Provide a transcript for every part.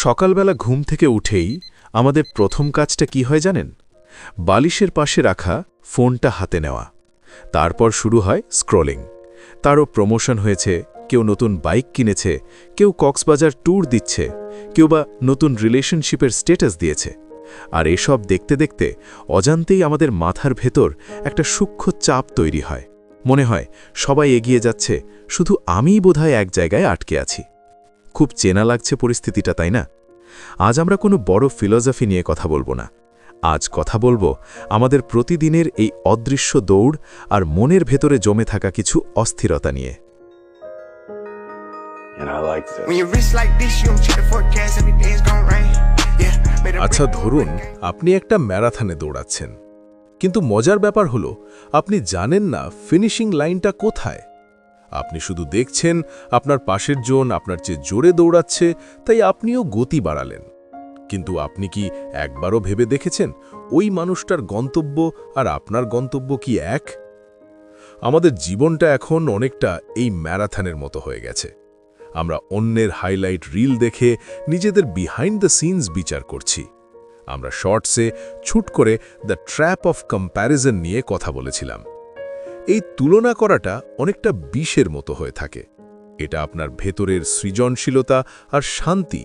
সকালবেলা ঘুম থেকে উঠেই আমাদের প্রথম কাজটা কি হয় জানেন? বালিশের পাশে রাখা ফোনটা হাতে নেওয়া। তারপর শুরু হয় স্ক্রলিং। তারও প্রমোশন হয়েছে, কেউ নতুন বাইক কিনেছে, কেউ কক্সবাজার ট্যুর দিচ্ছে, কেউ বা নতুন রিলেশনশিপের স্ট্যাটাস দিয়েছে। আর এসব দেখতে দেখতে অজান্তেই আমাদের মাথার ভেতর একটা সূক্ষ্ম চাপ তৈরি হয়। মনে হয় সবাই এগিয়ে যাচ্ছে, শুধু আমিই বোধহয় এক জায়গায় আটকে আছি। খুব চেনা লাগছে পরিস্থিতিটা, তাই না? আজ আমরা কোনো বড় ফিলসফি নিয়ে কথা বলবো না। আজ কথা বলবো আমাদের প্রতিদিনের এই অদৃশ্য দৌড় আর মনের ভেতরে জমে থাকা কিছু অস্থিরতা নিয়ে। আচ্ছা, ধরুন আপনি একটা ম্যারাথনে দৌড়াচ্ছেন, কিন্তু মজার ব্যাপার হলো আপনি জানেন না ফিনিশিং লাইনটা কোথায়। আপনি শুধু দেখছেন আপনার পাশের জন আপনার চেয়ে জোরে দৌড়াচ্ছে, তাই আপনিও গতি বাড়ালেন। কিন্তু আপনি কি একবারও ভেবে দেখেছেন ওই মানুষটার গন্তব্য আর আপনার গন্তব্য কি এক? আমাদের জীবনটা এখন অনেকটা এই ম্যারাথনের মতো হয়ে গেছে। আমরা অন্যের হাইলাইট রিল দেখে নিজেদের বিহাইন্ড দ্য সিনস বিচার করছি। আমরা শর্টসে ছুট করে দ্য ট্র্যাপ অফ কম্প্যারিজন নিয়ে কথা বলেছিলাম। এই তুলনা করাটা অনেকটা বিষের মতো হয়ে থাকে। এটা আপনার ভেতরের সৃজনশীলতা আর শান্তি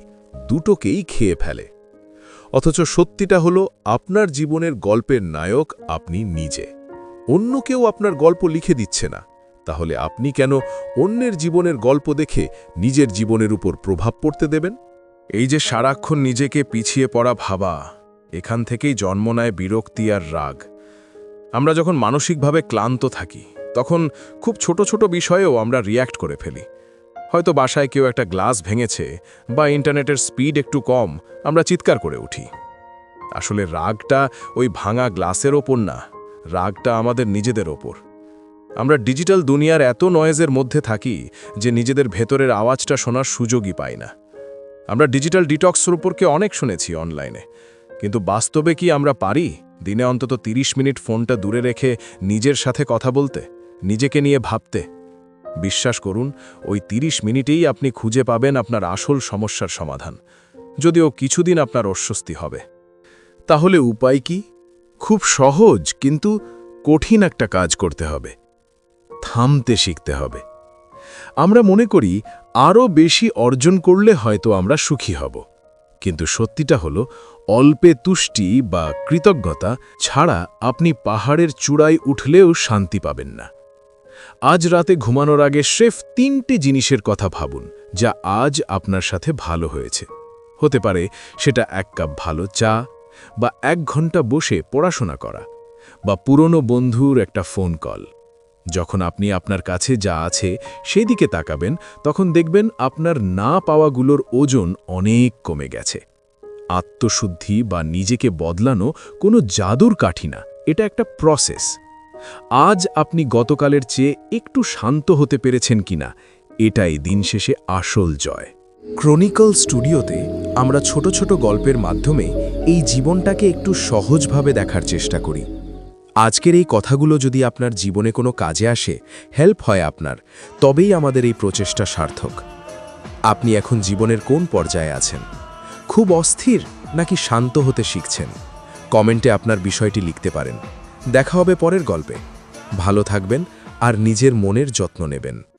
দুটোকেই খেয়ে ফেলে। অথচ সত্যিটা হলো আপনার জীবনের গল্পের নায়ক আপনি নিজে। অন্য কেউ আপনার গল্প লিখে দিচ্ছে না। তাহলে আপনি কেন অন্যের জীবনের গল্প দেখে নিজের জীবনের উপর প্রভাব পড়তে দেবেন? এই যে সারাক্ষণ নিজেকে পিছিয়ে পড়া ভাবা, এখান থেকেই জন্ম নেয় বিরক্তি আর রাগ। আমরা যখন মানসিকভাবে ক্লান্ত থাকি, তখন খুব ছোট ছোট বিষয়েও আমরা রিয়্যাক্ট করে ফেলি। হয়তো বাসায় কেউ একটা গ্লাস ভেঙেছে বা ইন্টারনেটের স্পিড একটু কম, আমরা চিৎকার করে উঠি। আসলে রাগটা ওই ভাঙা গ্লাসের ওপর না, রাগটা আমাদের নিজেদের ওপর। আমরা ডিজিটাল দুনিয়ার এত নয়েজের মধ্যে থাকি যে নিজেদের ভেতরের আওয়াজটা শোনার সুযোগই পাই না। আমরা ডিজিটাল ডিটক্সের উপরকে অনেক শুনেছি অনলাইনে, কিন্তু বাস্তবে কি আমরা পারি দিনে অন্তত 30 মিনিট ফোনটা দূরে রেখে নিজের সাথে কথা বলতে, নিজেকে নিয়ে ভাবতে? বিশ্বাস করুন, ওই 30 মিনিটেই আপনি খুঁজে পাবেন আপনার আসল সমস্যার সমাধান, যদিও কিছুদিন আপনার অস্বস্তি হবে। তাহলে উপায় কি? খুব সহজ, কিন্তু কঠিন একটা কাজ করতে হবে। থামতে শিখতে হবে। আমরা মনে করি আরও বেশি অর্জন করলে হয়তো আমরা সুখী হব, কিন্তু সত্যিটা হলো অল্পে তুষ্টি বা কৃতজ্ঞতা ছাড়া আপনি পাহাড়ের চূড়ায় উঠলেও শান্তি পাবেন না। আজ রাতে ঘুমানোর আগে স্রেফ 3টি জিনিসের কথা ভাবুন যা আজ আপনার সাথে ভালো হয়েছে। হতে পারে সেটা 1 কাপ ভালো চা, বা 1 ঘন্টা বসে পড়াশোনা করা, বা পুরনো বন্ধুর একটা ফোন কল। যখন আপনি আপনার কাছে যা আছে সেদিকে তাকাবেন, তখন দেখবেন আপনার না পাওয়াগুলোর ওজন অনেক কমে গেছে। আত্মশুদ্ধি বা নিজেকে বদলানো কোনো জাদুর কাঠি না, এটা একটা প্রসেস। আজ আপনি গতকালের চেয়ে একটু শান্ত হতে পেরেছেন কিনা, এটাই দিন শেষে আসল জয়। ক্রনিকল স্টুডিওতে আমরা ছোট ছোট গল্পের মাধ্যমে এই জীবনটাকে একটু সহজভাবে দেখার চেষ্টা করি। আজকের এই কথাগুলো যদি আপনার জীবনে কোনো কাজে আসে, হেল্প হয় আপনার, তবেই আমাদের এই প্রচেষ্টা সার্থক। আপনি এখন জীবনের কোন পর্যায়ে আছেন? খুব অস্থির নাকি শান্ত হতে শিখছেন? কমেন্টে আপনার বিষয়টি লিখতে পারেন। দেখা হবে পরের গল্পে। ভালো থাকবেন আর নিজের মনের যত্ন নেবেন।